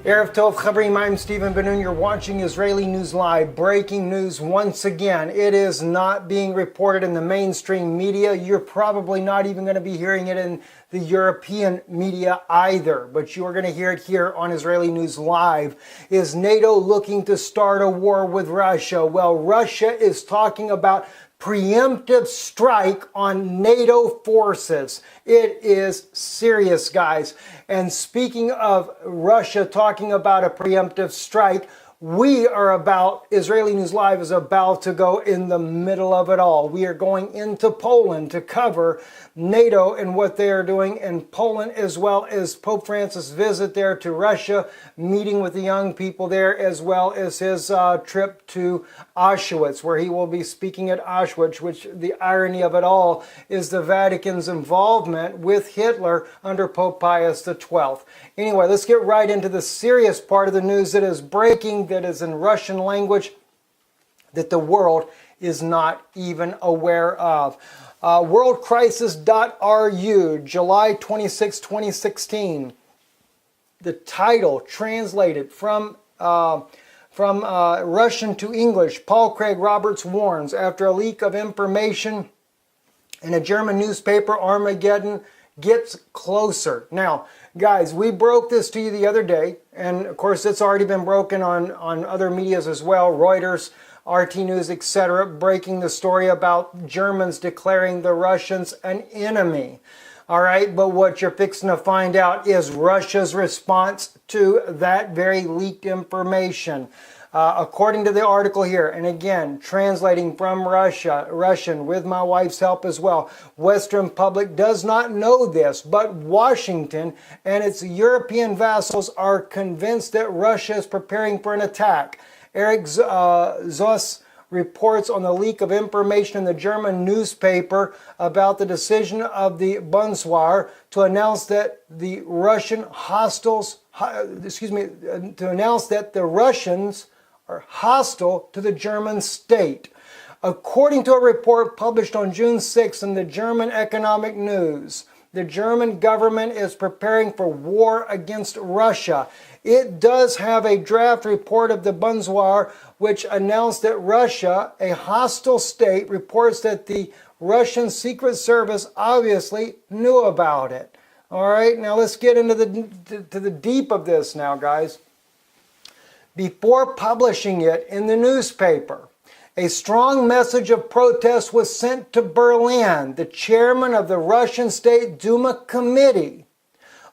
Erev Tov Chavrim, I'm Stephen Ben-Nun. You're watching Israeli News Live. Breaking news once again. It is not being reported in the mainstream media. You're probably not even going to be hearing it in the European media either, but you are going to hear it here on Israeli News Live. Is NATO looking to start a war with Russia? Well, Russia is talking about preemptive strike on NATO forces. It is serious, guys. And speaking of Russia talking about a preemptive strike, Israeli News Live is about to go in the middle of it all. We are going into Poland to cover NATO and what they are doing in Poland, as well as Pope Francis' visit there to Russia, meeting with the young people there, as well as his trip to Auschwitz, where he will be speaking at Auschwitz, which the irony of it all is the Vatican's involvement with Hitler under Pope Pius XII. Anyway, let's get right into the serious part of the news that is breaking, that is in Russian language, that the world is not even aware of. Worldcrisis.ru, July 26, 2016. The title translated from Russian to English. Paul Craig Roberts warns, after a leak of information in a German newspaper, Armageddon gets closer. Now, guys, we broke this to you the other day, and of course it's already been broken on other medias as well, Reuters, RT News, etc., breaking the story about Germans declaring the Russians an enemy. All right, but what you're fixing to find out is Russia's response to that very leaked information. According to the article here, and again, translating from Russian with my wife's help as well, Western public does not know this, but Washington and its European vassals are convinced that Russia is preparing for an attack. Eric Zoss reports on the leak of information in the German newspaper about the decision of the Bundeswehr to announce that the Russians are hostile to the German state. According to a report published on June 6 in the German Economic News, the German government is preparing for war against Russia. It does have a draft report of the Bundeswehr which announced that Russia, a hostile state, reports that the Russian Secret Service obviously knew about it. All right, now let's get into the deep of this now, guys. Before publishing it in the newspaper, a strong message of protest was sent to Berlin. The chairman of the Russian State Duma Committee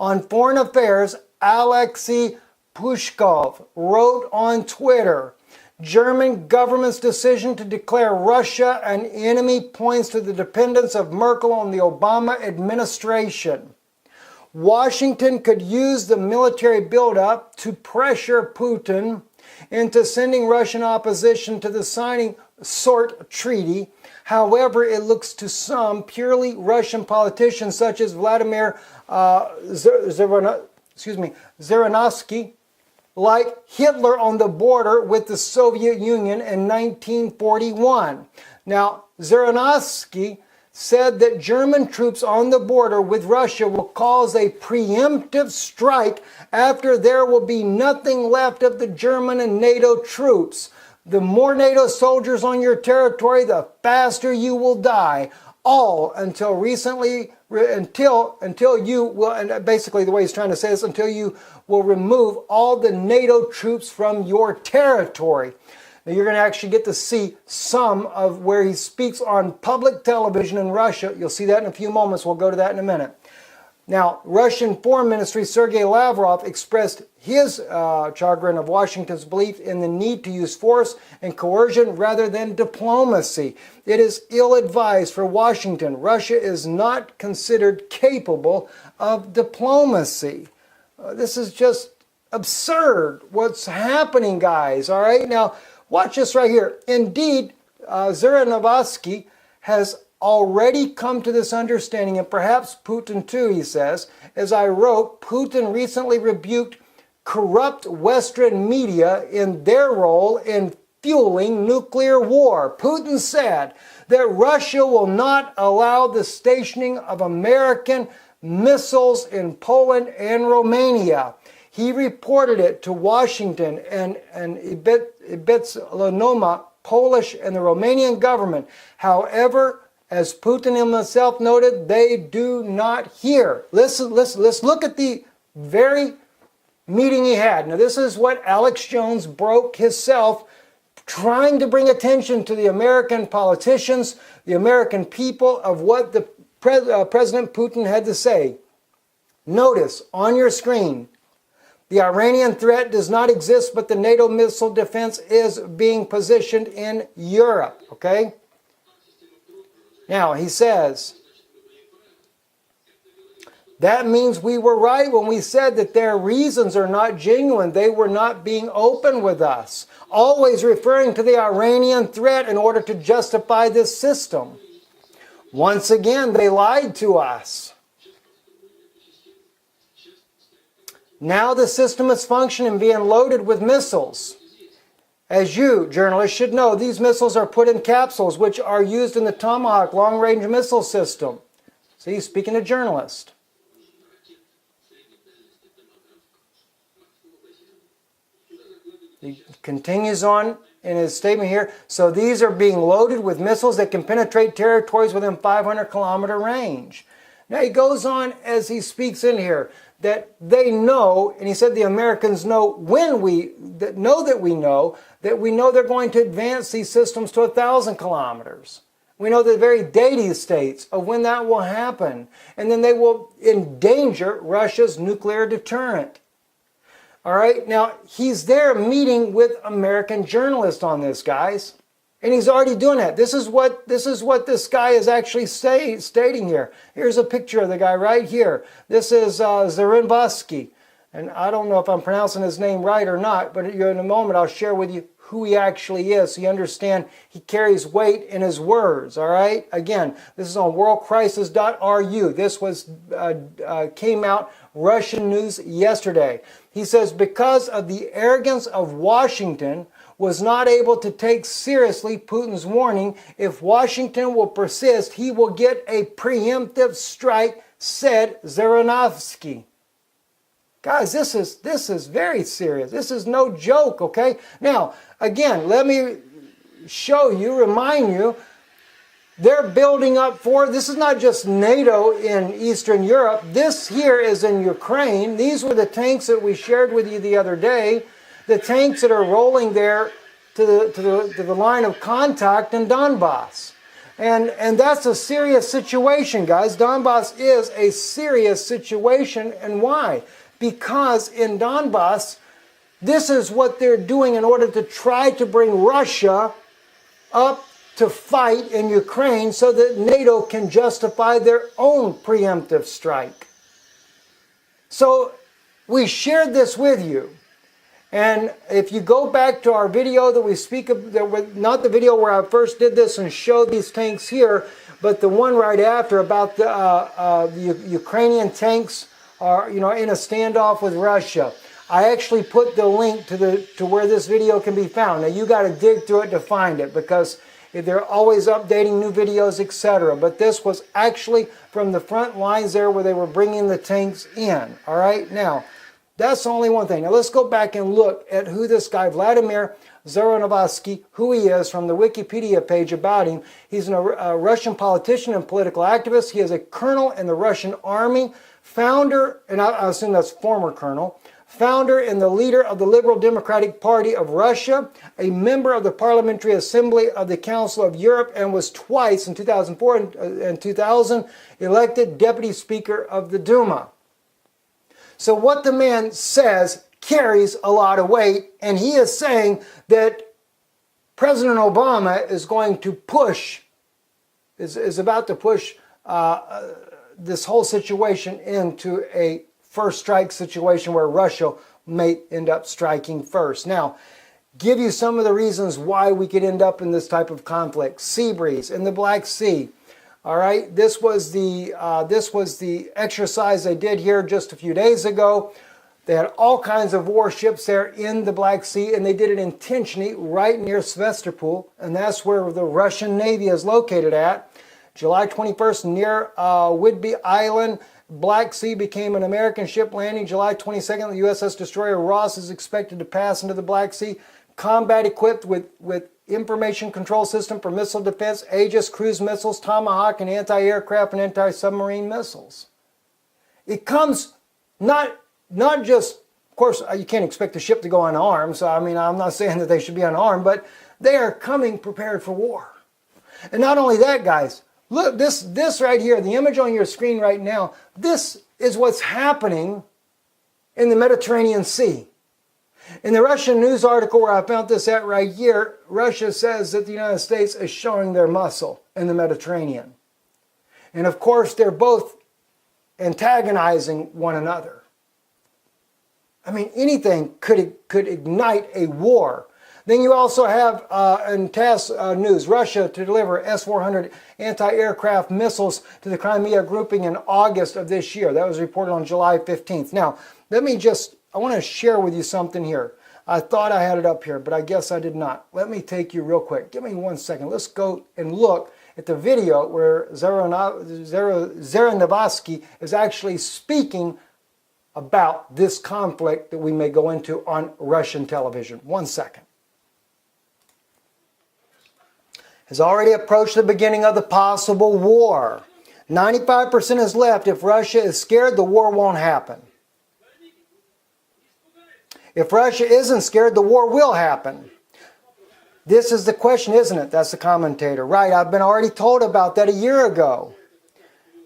on Foreign Affairs, Alexei Pushkov, wrote on Twitter, German government's decision to declare Russia an enemy points to the dependence of Merkel on the Obama administration. Washington could use the military buildup to pressure Putin into sending Russian opposition to the signing SORT treaty. However, it looks to some purely Russian politicians such as Vladimir Zhirinovsky, like Hitler on the border with the Soviet Union in 1941. Now, Zhirinovsky said that German troops on the border with Russia will cause a preemptive strike after there will be nothing left of the German and NATO troops. The more NATO soldiers on your territory, the faster you will die. All until you will, and basically the way he's trying to say this, until you will remove all the NATO troops from your territory. Now you're going to actually get to see some of where he speaks on public television in Russia. You'll see that in a few moments. We'll go to that in a minute. Now, Russian Foreign Ministry Sergei Lavrov expressed his chagrin of Washington's belief in the need to use force and coercion rather than diplomacy. It is ill-advised for Washington. Russia is not considered capable of diplomacy. This is just absurd what's happening, guys. All right, now watch this right here. Indeed, Zhirinovsky has already come to this understanding, and perhaps Putin too, he says. As I wrote, Putin recently rebuked corrupt Western media in their role in fueling nuclear war. Putin said that Russia will not allow the stationing of American missiles in Poland and Romania. He reported it to Washington and Ibetlanoma, Polish, and the Romanian government. However, as Putin himself noted, they do not hear. Listen, let's look at the very meeting he had. Now, this is what Alex Jones broke himself, trying to bring attention to the American politicians, the American people, of what the President Putin had to say. Notice on your screen, the Iranian threat does not exist, but the NATO missile defense is being positioned in Europe. Okay? Now, he says, that means we were right when we said that their reasons are not genuine. They were not being open with us. Always referring to the Iranian threat in order to justify this system. Once again, they lied to us. Now the system is functioning, being loaded with missiles. As you, journalists, should know, these missiles are put in capsules, which are used in the Tomahawk long-range missile system. See, speaking to journalists. He continues on in his statement here. So these are being loaded with missiles that can penetrate territories within 500-kilometer range. Now he goes on as he speaks in here that they know, and he said the Americans know when we know that we know they're going to advance these systems to 1,000 kilometers. We know the very date he states of when that will happen. And then they will endanger Russia's nuclear deterrent. All right, now he's there meeting with American journalists on this, guys. And he's already doing that. This is what this guy is actually stating here. Here's a picture of the guy right here. This is Zarembowski. And I don't know if I'm pronouncing his name right or not, but in a moment I'll share with you who he actually is so you understand he carries weight in his words, all right? Again, this is on worldcrisis.ru. This came out Russian news yesterday. He says, because of the arrogance of Washington, was not able to take seriously Putin's warning. If Washington will persist, he will get a preemptive strike, said Zhirinovsky. Guys, this is very serious. This is no joke, okay? Now, again, let me remind you, they're building up for, this is not just NATO in Eastern Europe. This here is in Ukraine. These were the tanks that we shared with you the other day. The tanks that are rolling there to the line of contact in Donbass. And that's a serious situation, guys. Donbass is a serious situation. And why? Because in Donbass, this is what they're doing in order to try to bring Russia up to fight in Ukraine so that NATO can justify their own preemptive strike. So we shared this with you. And if you go back to our video that we speak of, not the video where I first did this and showed these tanks here, but the one right after about the Ukrainian tanks are, in a standoff with Russia. I actually put the link to where this video can be found. Now you got to dig through it to find it because they're always updating new videos, etc. But this was actually from the front lines there where they were bringing the tanks in. All right, now. That's only one thing. Now let's go back and look at who this guy, Vladimir Zhirinovsky, who he is from the Wikipedia page about him. He's a Russian politician and political activist. He is a colonel in the Russian army, founder, and I assume that's former colonel, founder and the leader of the Liberal Democratic Party of Russia, a member of the Parliamentary Assembly of the Council of Europe, and was twice, in 2004 and 2000, elected Deputy Speaker of the Duma. So what the man says carries a lot of weight, and he is saying that President Obama is going to is about to push this whole situation into a first strike situation where Russia may end up striking first. Now, give you some of the reasons why we could end up in this type of conflict. Sea breeze in the Black Sea. All right, this was the exercise they did here just a few days ago. They had all kinds of warships there in the Black Sea, and they did it intentionally right near Sevastopol, and that's where the Russian Navy is located at. July 21st, near Whidbey Island, Black Sea, became an American ship landing. July 22nd, the USS destroyer Ross is expected to pass into the Black Sea. Combat equipped with information control system for missile defense, Aegis cruise missiles, Tomahawk, and anti-aircraft and anti-submarine missiles. It comes not just, of course, you can't expect the ship to go unarmed, so I mean, I'm not saying that they should be unarmed, but they are coming prepared for war. And not only that, guys, look, this right here, the image on your screen right now, this is what's happening in the Mediterranean Sea. In the Russian news article where I found this at right here, Russia says that the United States is showing their muscle in the Mediterranean. And of course, they're both antagonizing one another. I mean, anything could ignite a war. Then you also have, in TASS news, Russia to deliver S-400 anti-aircraft missiles to the Crimea grouping in August of this year. That was reported on July 15th. Now, I want to share with you something here. I thought I had it up here, but I guess I did not. Let me take you real quick. Give me 1 second. Let's go and look at the video where Zaranovsky is actually speaking about this conflict that we may go into on Russian television. 1 second. Has already approached the beginning of the possible war. 95% is left. If Russia is scared, the war won't happen. If Russia isn't scared, the war will happen. This is the question, isn't it? That's the commentator. Right, I've been already told about that a year ago.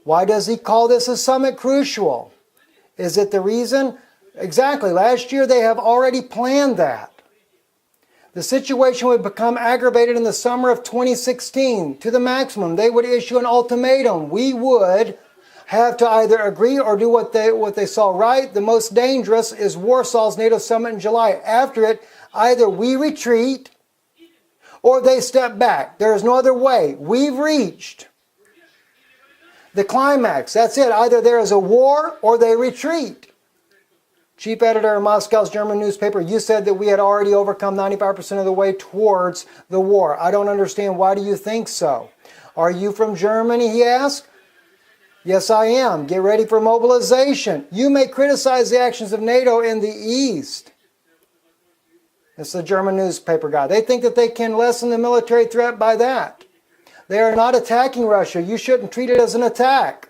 Why does he call this a summit crucial? Is it the reason? Exactly. Last year they have already planned that. The situation would become aggravated in the summer of 2016 to the maximum. They would issue an ultimatum. We would have to either agree or do what they saw right. The most dangerous is Warsaw's NATO summit in July. After it, either we retreat or they step back. There is no other way. We've reached the climax. That's it. Either there is a war or they retreat. Chief editor of Moscow's German newspaper, you said that we had already overcome 95% of the way towards the war. I don't understand. Why do you think so? Are you from Germany, he asked. Yes, I am. Get ready for mobilization. You may criticize the actions of NATO in the East. It's the German newspaper guy. They think that they can lessen the military threat by that. They are not attacking Russia. You shouldn't treat it as an attack.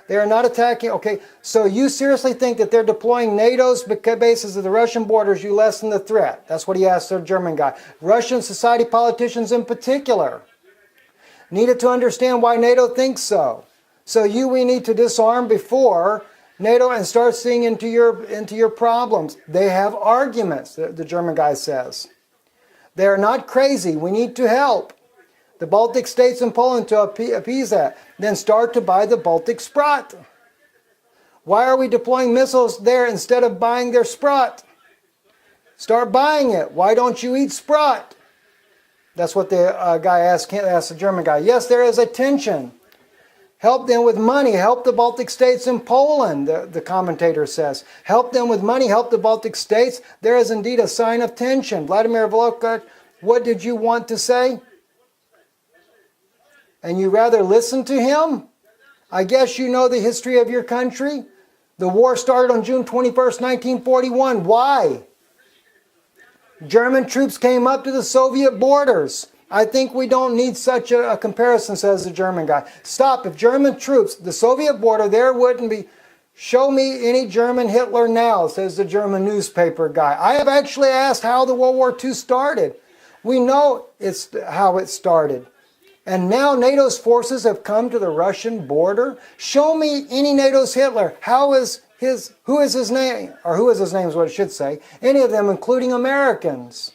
They are not attacking. Okay, so you seriously think that they're deploying NATO's bases of the Russian borders, you lessen the threat? That's what he asked the German guy. Russian society politicians in particular needed to understand why NATO thinks so. So we need to disarm before NATO and start seeing into your problems. They have arguments, the German guy says. They are not crazy. We need to help the Baltic states and Poland to appease that. Then start to buy the Baltic Sprott. Why are we deploying missiles there instead of buying their Sprott? Start buying it. Why don't you eat Sprott? That's what the guy asked the German guy. Yes, there is a tension. Help them with money. Help the Baltic states and Poland, the commentator says. Help them with money. Help the Baltic states. There is indeed a sign of tension. Vladimir Volokh, what did you want to say? And you rather listen to him? I guess you know the history of your country. The war started on June 21st, 1941. Why? German troops came up to the Soviet borders. I think we don't need such a comparison, says the German guy. Stop. If German troops, the Soviet border, there wouldn't be. Show me any German Hitler now, says the German newspaper guy. I have actually asked how the World War II started. We know it's how it started. And now NATO's forces have come to the Russian border. Show me any NATO's Hitler. Who is his name? Or who is his name is what it should say. Any of them, including Americans.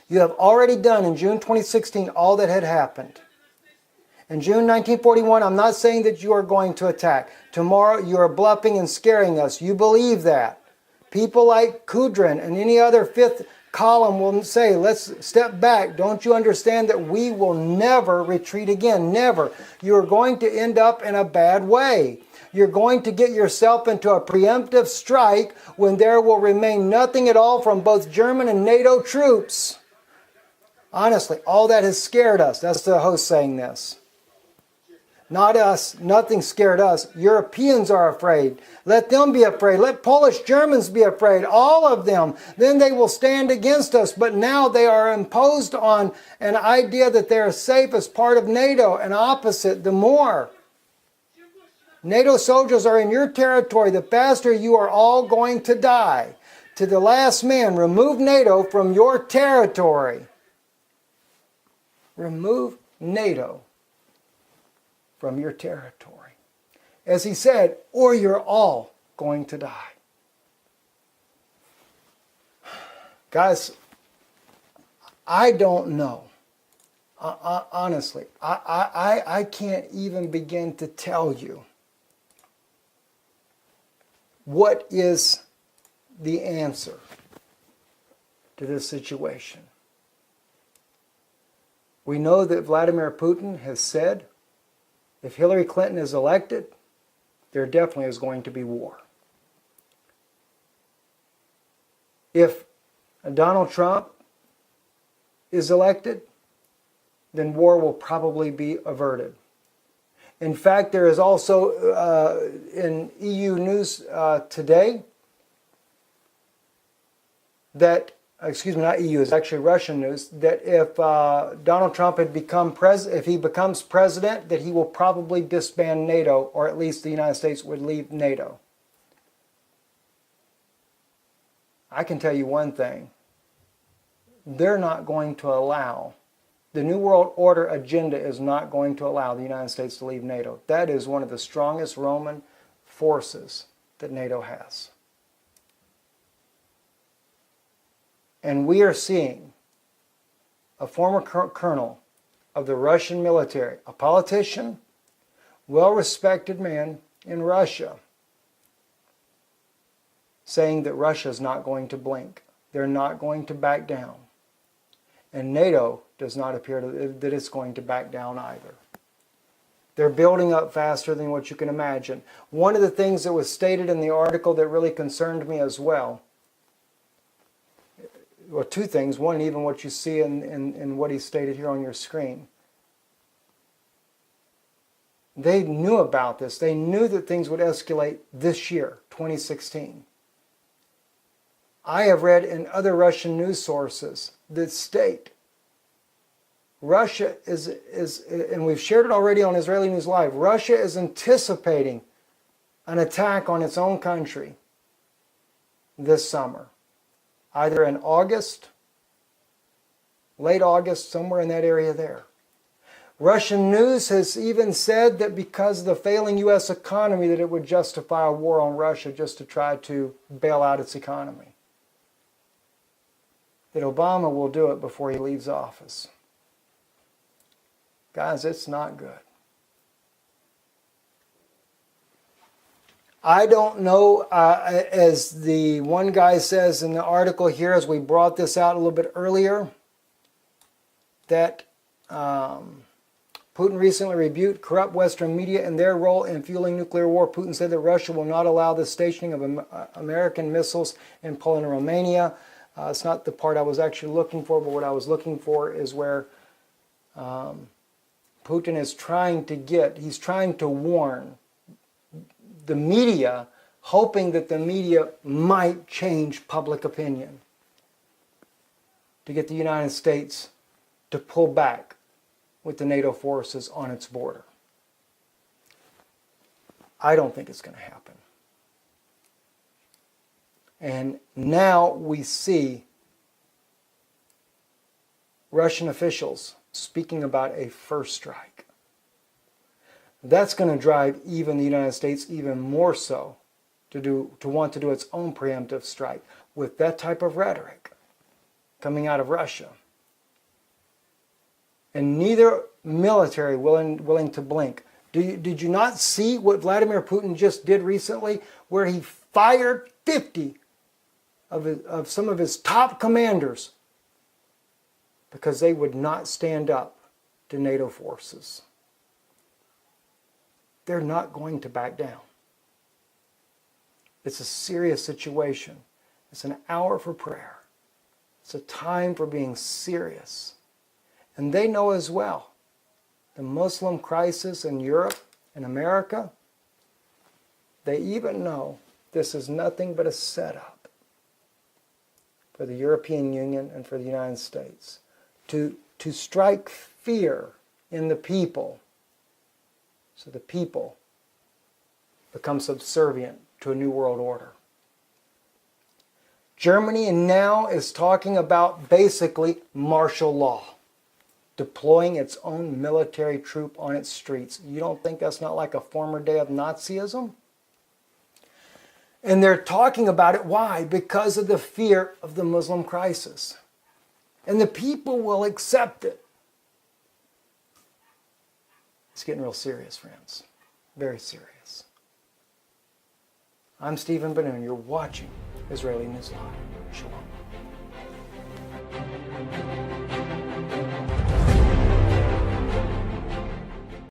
You have already done in June 2016 all that had happened. In June 1941, I'm not saying that you are going to attack. Tomorrow you are bluffing and scaring us. You believe that. People like Kudrin and any other fifth column will say, let's step back. Don't you understand that we will never retreat again? Never. You're going to end up in a bad way. You're going to get yourself into a preemptive strike when there will remain nothing at all from both German and NATO troops. Honestly, all that has scared us. That's the host saying this. Not us. Nothing scared us. Europeans are afraid. Let them be afraid. Let Polish Germans be afraid. All of them. Then they will stand against us. But now they are imposed on an idea that they are safe as part of NATO. And opposite, the more NATO soldiers are in your territory, the faster you are all going to die. To the last man, remove NATO from your territory. Remove NATO from your territory. As he said, or you're all going to die. Guys, I don't know. Honestly, I can't even begin to tell you what is the answer to this situation. We know that Vladimir Putin has said, if Hillary Clinton is elected, there definitely is going to be war. If Donald Trump is elected, then war will probably be averted. In fact, there is also in EU news today that, not EU, it's actually Russian news, that if Donald Trump had if he becomes president, that he will probably disband NATO, or at least the United States would leave NATO. I can tell you one thing. They're not going to allow, the New World Order agenda is not going to allow the United States to leave NATO. That is one of the strongest Roman forces that NATO has. And we are seeing a former colonel of the Russian military, a politician, well-respected man in Russia, saying that Russia is not going to blink. They're not going to back down. And NATO does not appear that it's going to back down either. They're building up faster than what you can imagine. One of the things that was stated in the article that really concerned me as well, well, two things. One, even what you see in what he stated here on your screen. They knew about this. They knew that things would escalate this year, 2016. I have read in other Russian news sources that state Russia is, and we've shared it already on Israeli News Live, Russia is anticipating an attack on its own country this summer. Either in August, late August, somewhere in that area there. Russian news has even said that because of the failing U.S. economy, that it would justify a war on Russia just to try to bail out its economy. That Obama will do it before he leaves office. Guys, it's not good. I don't know, as the one guy says in the article here, as we brought this out a little bit earlier, that Putin recently rebuked corrupt Western media in their role in fueling nuclear war. Putin said that Russia will not allow the stationing of American missiles in Poland and Romania. It's not the part I was actually looking for, but what I was looking for is where Putin is trying to warn the media, hoping that the media might change public opinion to get the United States to pull back with the NATO forces on its border. I don't think it's going to happen. And now we see Russian officials speaking about a first strike. That's going to drive even the United States even more so to want to do its own preemptive strike with that type of rhetoric coming out of Russia. And neither military willing to blink. Did you not see what Vladimir Putin just did recently, where he fired 50 of some of his top commanders because they would not stand up to NATO forces? They're not going to back down. It's a serious situation. It's an hour for prayer. It's a time for being serious. And they know as well, the Muslim crisis in Europe In America, they even know this is nothing but a setup for the European Union and for the United States to strike fear in the people so the people become subservient to a new world order. Germany now is talking about basically martial law, deploying its own military troop on its streets. You don't think that's not like a former day of Nazism? And they're talking about it. Why? Because of the fear of the Muslim crisis. And the people will accept it. It's getting real serious, friends. Very serious. I'm Stephen Benoon. You're watching Israeli News Live. Shalom.